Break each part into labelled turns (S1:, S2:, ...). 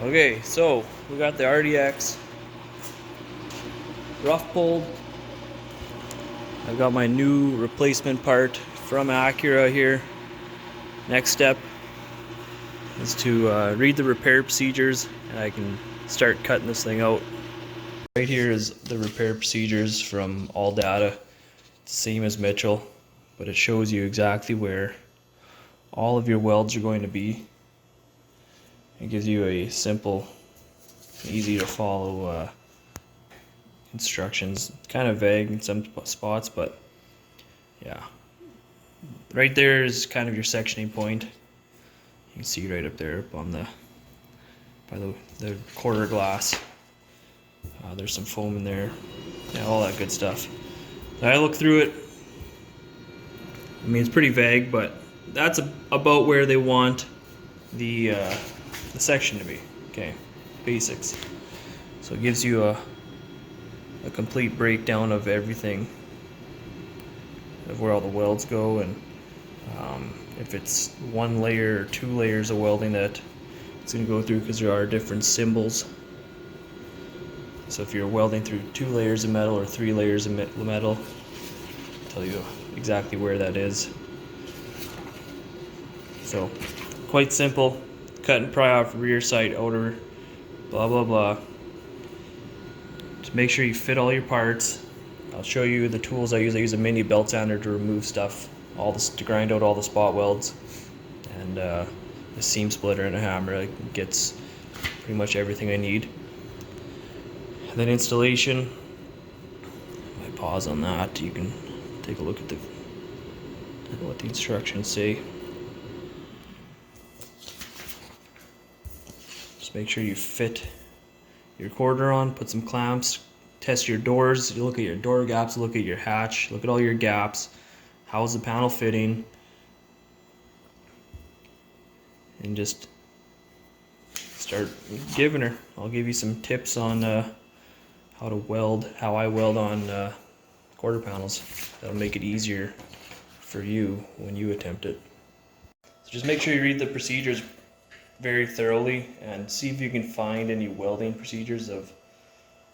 S1: Okay, so we got the RDX rough pulled. I've got my new replacement part from Acura here. Next step is to read the repair procedures, and I can start cutting this thing out. Right here is the repair procedures from All Data. Same as Mitchell, but it shows you exactly where all of your welds are going to be. It gives you a simple, easy to follow instructions. Kind of vague in some spots, but yeah. Right there is kind of your sectioning point. You can see right up there up on by the quarter glass. There's some foam in there. Yeah, all that good stuff. So I look through it. I mean, it's pretty vague, but that's about where they want the section to be. Okay, basics. So it gives you a complete breakdown of everything, of where all the welds go, and if it's one layer or 2 layers of welding that it's going to go through, because there are different symbols. So if you're welding through 2 layers of metal or 3 layers of metal, I'll tell you exactly where that is. So quite simple. Cut and pry off rear, sight, outer, blah blah blah. Just make sure you fit all your parts. I'll show you the tools I use. I use a mini belt sander to remove stuff, to grind out all the spot welds, and a seam splitter and a hammer. It gets pretty much everything I need. And then installation. If I pause on that, you can take a look at what the instructions say. Just make sure you fit your quarter on, put some clamps, test your doors, you look at your door gaps, look at your hatch, look at all your gaps, how's the panel fitting, and just start giving her. I'll give you some tips on how I weld on quarter panels. That'll make it easier for you when you attempt it. So just make sure you read the procedures very thoroughly and see if you can find any welding procedures.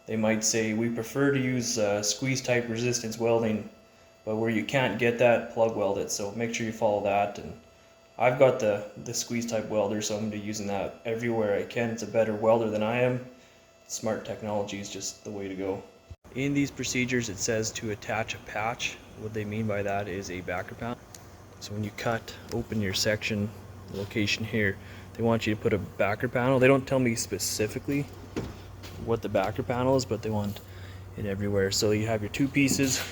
S1: They might say we prefer to use squeeze type resistance welding, but where you can't get that, plug weld it. So make sure you follow that. And I've got the squeeze type welder, so I'm going to be using that everywhere I can. It's a better welder than I am. Smart technology is just the way to go. In these procedures it says to attach a patch. What they mean by that is a backer panel. So when you open your section, location here, they want you to put a backer panel. They don't tell me specifically what the backer panel is, but they want it everywhere. So you have your 2 pieces,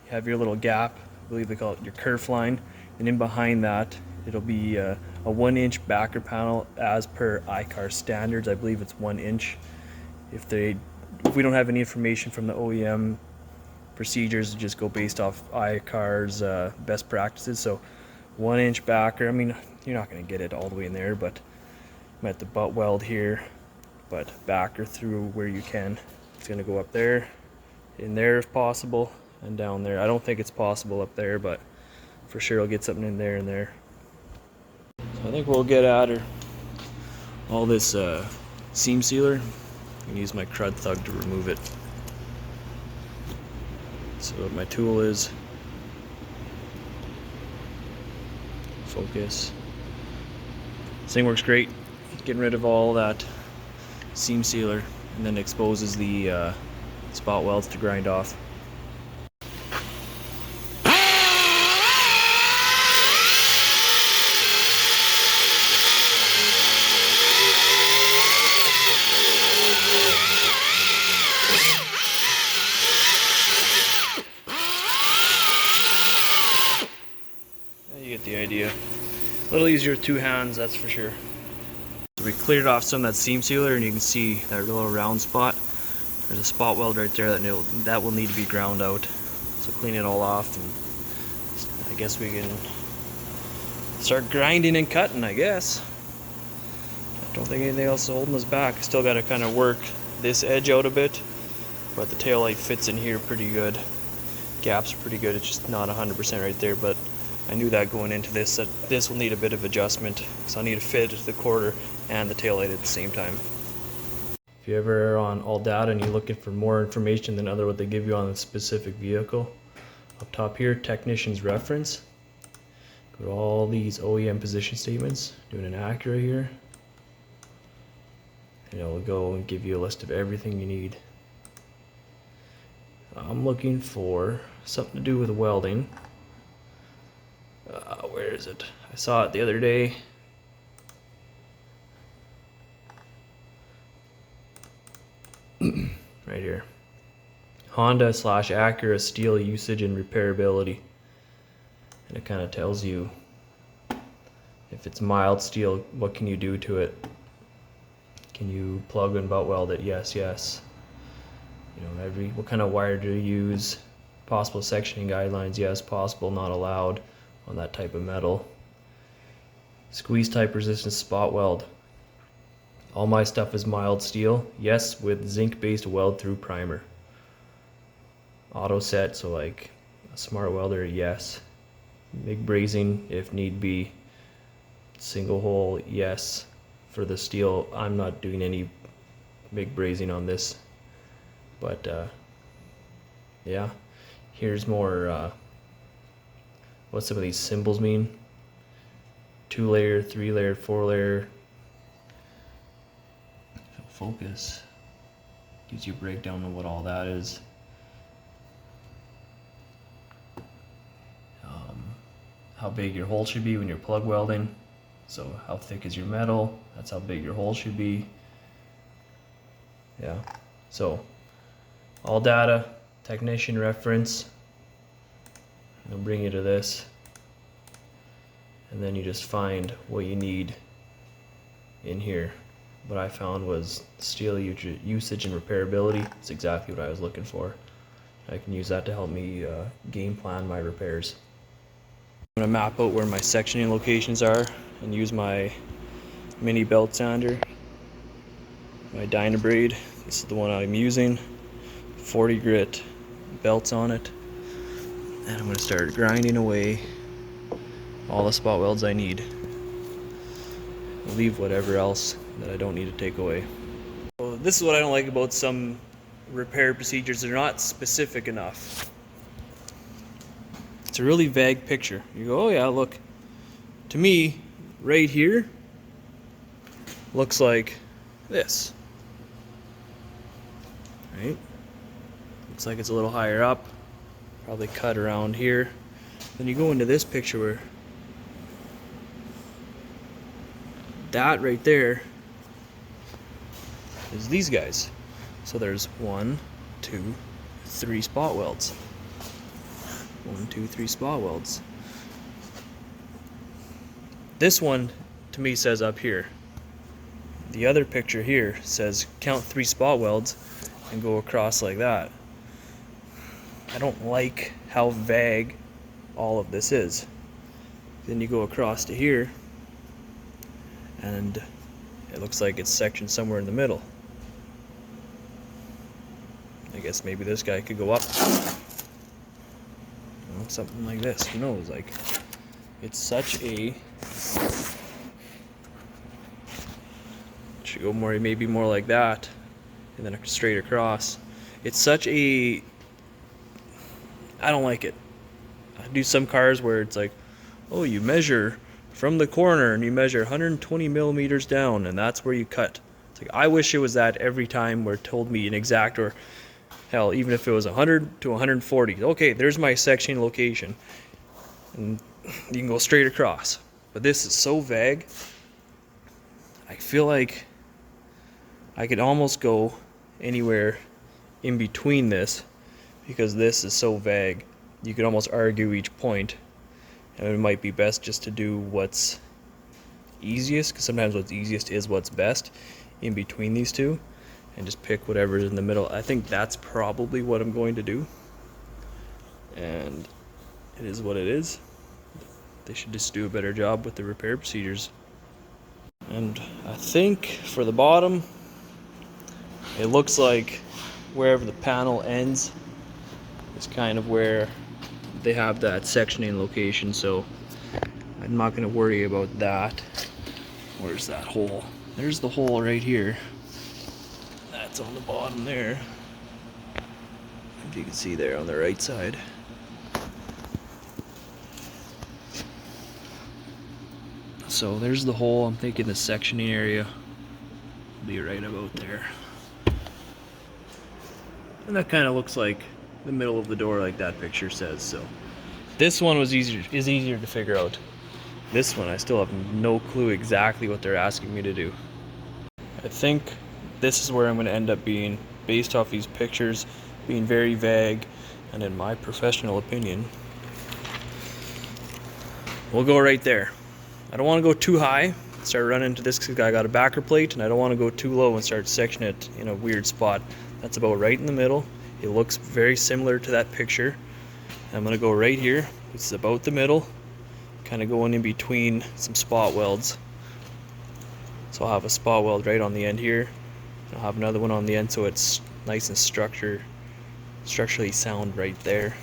S1: you have your little gap, I believe they call it your kerf line, and in behind that it'll be a 1-inch backer panel as per ICAR standards. I believe it's 1 inch. If we don't have any information from the OEM procedures, just go based off ICAR's best practices. So 1-inch backer. I mean, you're not going to get it all the way in there, but I'm at the butt weld here, but backer through where you can. It's going to go up there, in there if possible, and down there. I don't think it's possible up there, but for sure I'll get something in there and there. So I think we'll get at her all this seam sealer. I can use my crud thug to remove it. So what my tool is, focus. This thing works great, getting rid of all that seam sealer, and then exposes the spot welds to grind off. You get the idea. A little easier with 2 hands, that's for sure. So we cleared off some of that seam sealer, and you can see that little round spot. There's a spot weld right there that will need to be ground out. So clean it all off, and I guess we can start grinding and cutting, I guess. I don't think anything else is holding us back. Still got to kind of work this edge out a bit, but the taillight fits in here pretty good. Gaps are pretty good, it's just not 100% right there, but I knew that going into this, that this will need a bit of adjustment, because I'll need to fit the quarter and the taillight at the same time. If you ever are on all data and you're looking for more information than what they give you on a specific vehicle, up top here, technician's reference. Go to all these OEM position statements, doing an Acura here, and it'll go and give you a list of everything you need. I'm looking for something to do with welding. Where is it? I saw it the other day. Right here. Honda/Acura steel usage and repairability. And it kind of tells you if it's mild steel, what can you do to it? Can you plug and butt weld it? Yes, yes. You know, what kind of wire do you use? Possible sectioning guidelines? Yes, possible, not allowed on that type of metal. Squeeze type resistance spot weld. All my stuff is mild steel. Yes, with zinc based weld through primer. Auto set, so like a smart welder, yes. MIG brazing if need be. Single hole, yes. For the steel, I'm not doing any MIG brazing on this. But yeah, here's more what some of these symbols mean. 2-layer, 3-layer, 4-layer. Focus gives you a breakdown of what all that is. How big your hole should be when you're plug welding. So how thick is your metal? That's how big your hole should be. Yeah. So all data, technician reference. It'll bring you to this. And then you just find what you need in here. What I found was steel usage and repairability. It's exactly what I was looking for. I can use that to help me game plan my repairs. I'm going to map out where my sectioning locations are and use my mini belt sander, my Dynabrade. This is the one I'm using. 40 grit belts on it. And I'm going to start grinding away all the spot welds I need. I'll leave whatever else that I don't need to take away. So this is what I don't like about some repair procedures. They're not specific enough. It's a really vague picture. You go, oh yeah, look. To me, right here, looks like this. Right? Looks like it's a little higher up. Probably cut around here. Then you go into this picture where that right there is these guys. So there's 1, 2, 3 spot welds. 1, 2, 3 spot welds. This one to me says up here. The other picture here says count 3 spot welds and go across like that. I don't like how vague all of this is. Then you go across to here and it looks like it's sectioned somewhere in the middle. I guess maybe this guy could go up. You know, something like this. Who knows? Like, it's such a. Should go more, maybe more like that, and then straight across. It's such a. I don't like it. I do some cars where it's like, oh, you measure from the corner and you measure 120 millimeters down, and that's where you cut. It's like, I wish it was that every time where it told me an exact, or hell, even if it was 100 to 140. Okay, there's my sectioning location, and you can go straight across. But this is so vague. I feel like I could almost go anywhere in between this, because this is so vague. You could almost argue each point, and it might be best just to do what's easiest, because sometimes what's easiest is what's best in between these two, and just pick whatever's in the middle. I think that's probably what I'm going to do, and it is what it is. They should just do a better job with the repair procedures. And I think for the bottom, it looks like wherever the panel ends is kind of where they have that sectioning location. So I'm not going to worry about that. Where's that hole? There's the hole right here. That's on the bottom there. If you can see there on the right side. So there's the hole. I'm thinking the sectioning area will be right about there. And that kind of looks like the middle of the door, like that picture says. So this one is easier to figure out. This one I still have no clue exactly what they're asking me to do. I think this is where I'm going to end up being, based off these pictures being very vague, and in my professional opinion, we'll go right there. I don't want to go too high, start running into this because I got a backer plate, and I don't want to go too low and start sectioning it in a weird spot. That's about right in the middle. It looks very similar to that picture. I'm going to go right here. This is about the middle, kind of going in between some spot welds. So I'll have a spot weld right on the end here. I'll have another one on the end so it's nice and structurally sound right there.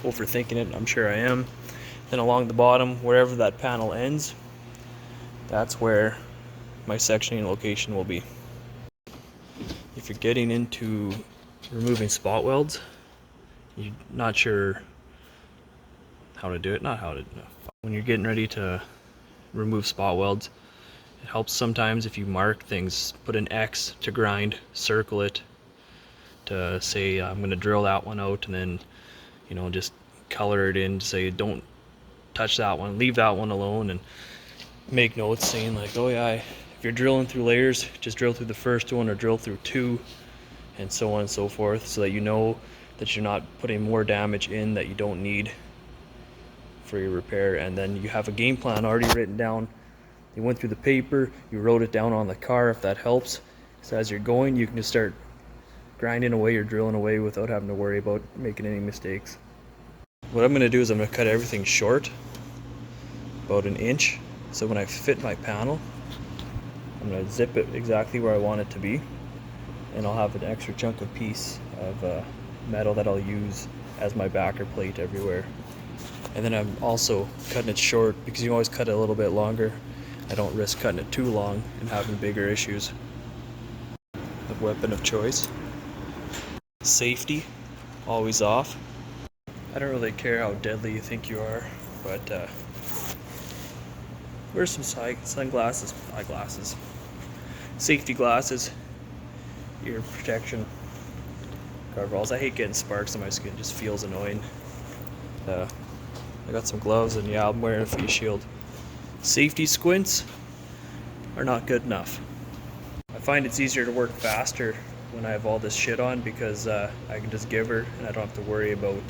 S1: Overthinking it, I'm sure I am. Then along the bottom, wherever that panel ends, that's where my sectioning location will be. If you're getting into removing spot welds, you're not sure how to do it, when you're getting ready to remove spot welds, it helps sometimes if you mark things, put an X to grind, circle it, to say I'm going to drill that one out, and then, you know, just color it in to say don't touch that one, leave that one alone, and make notes saying like, oh yeah, if you're drilling through layers, just drill through the first one or drill through two, and so on and so forth, so that you know that you're not putting more damage in that you don't need for your repair. And then you have a game plan already written down. You went through the paper, you wrote it down on the car, if that helps. So as you're going, you can just start grinding away or drilling away without having to worry about making any mistakes. What I'm going to do is I'm going to cut everything short, about an inch, so when I fit my panel, I'm going to zip it exactly where I want it to be, and I'll have an extra chunk of piece of metal that I'll use as my backer plate everywhere. And then I'm also cutting it short because you always cut it a little bit longer. I don't risk cutting it too long and having bigger issues. The weapon of choice. Safety, always off. I don't really care how deadly you think you are, but wear some sunglasses, eyeglasses, safety glasses, ear protection, coveralls. I hate getting sparks on my skin, it just feels annoying. I got some gloves, and yeah, I'm wearing a face shield. Safety squints are not good enough. I find it's easier to work faster when I have all this shit on because I can just give her and I don't have to worry about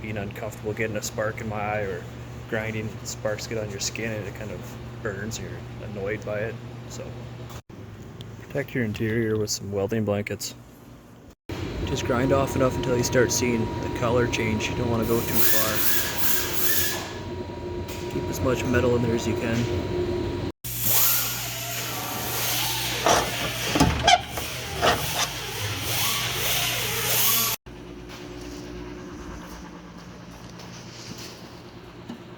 S1: being uncomfortable getting a spark in my eye or grinding. Sparks get on your skin and it kind of burns, you're annoyed by it. So protect your interior with some welding blankets. Just grind off enough until you start seeing the color change. You don't want to go too far. Keep as much metal in there as you can.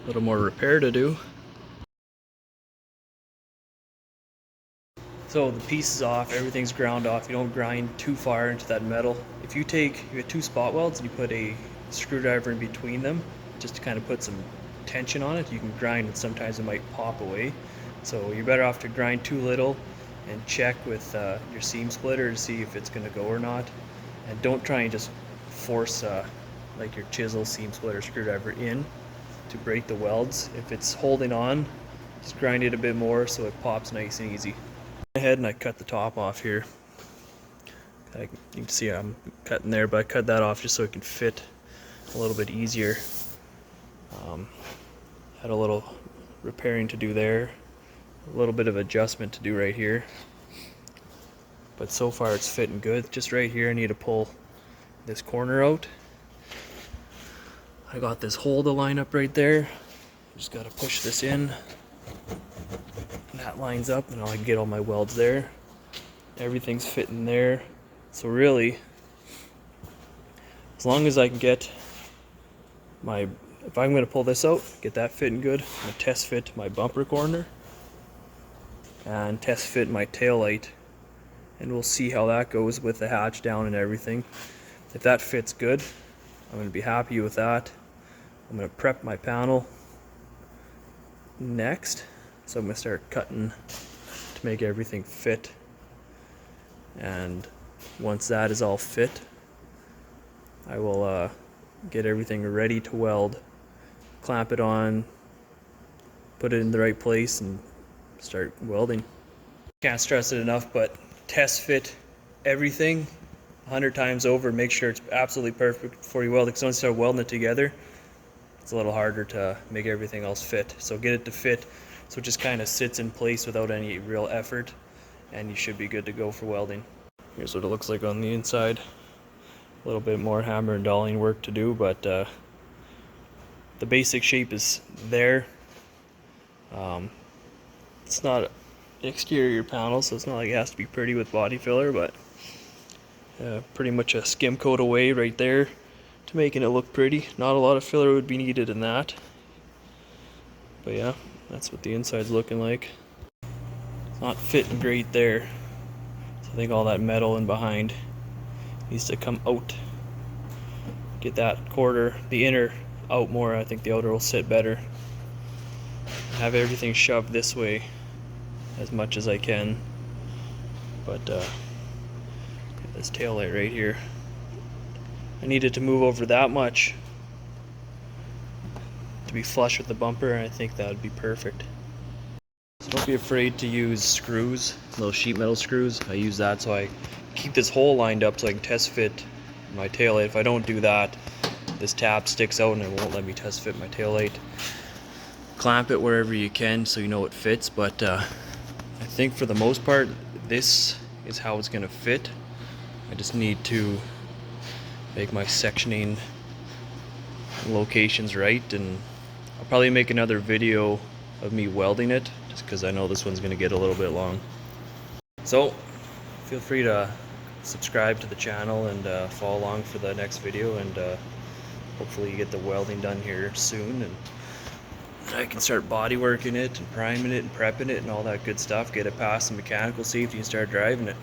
S1: A little more repair to do. So the piece is off, everything's ground off. You don't grind too far into that metal. If you get two spot welds and you put a screwdriver in between them, just to kind of put some tension on it, you can grind and sometimes it might pop away. So you're better off to grind too little and check with your seam splitter to see if it's going to go or not. And don't try and just force like your chisel, seam splitter, screwdriver in to break the welds. If it's holding on, just grind it a bit more so it pops nice and easy. Ahead and I cut the top off here. You can see I'm cutting there, but I cut that off just so it can fit a little bit easier. Had a little repairing to do there, a little bit of adjustment to do right here, but so far it's fitting good. Just right here I need to pull this corner out. I got this hole to line up right there. Just got to push this in. That lines up and I can get all my welds there. Everything's fitting there. So really, as long as I can get my if I'm going to pull this out, get that fitting good, I'm going to test fit my bumper corner and test fit my tail light, and we'll see how that goes with the hatch down and everything. If that fits good, I'm going to be happy with that. I'm going to prep my panel next, so I'm going to start cutting to make everything fit, and once that is all fit, I will get everything ready to weld, clamp it on, put it in the right place, and start welding. Can't stress it enough, but test fit everything 100 times over. Make sure it's absolutely perfect before you weld it, because once you start welding it together, it's a little harder to make everything else fit. So get it to fit so it just kind of sits in place without any real effort, and you should be good to go for welding. Here's what it looks like on the inside. A little bit more hammer and dolling work to do, but the basic shape is there. It's not an exterior panel, so it's not like it has to be pretty with body filler, but pretty much a skim coat away right there to making it look pretty. Not a lot of filler would be needed in that, but yeah, that's what the inside's looking like. It's not fitting great there, so I think all that metal in behind needs to come out. Get that quarter, the inner, out more. I think the outer will sit better. Have everything shoved this way as much as I can, but this tail light right here, I needed to move over that much to be flush with the bumper, and I think that would be perfect. So don't be afraid to use screws, little sheet metal screws. I use that so I keep this hole lined up so I can test fit my tail light. If I don't do that, this tab sticks out and it won't let me test fit my tail light. Clamp it wherever you can so you know it fits, but I think for the most part this is how it's going to fit. I just need to make my sectioning locations right, and I'll probably make another video of me welding it, just because I know this one's going to get a little bit long. So feel free to subscribe to the channel and follow along for the next video, and hopefully you get the welding done here soon, and I can start body working it and priming it and prepping it and all that good stuff, get it past the mechanical safety and start driving it.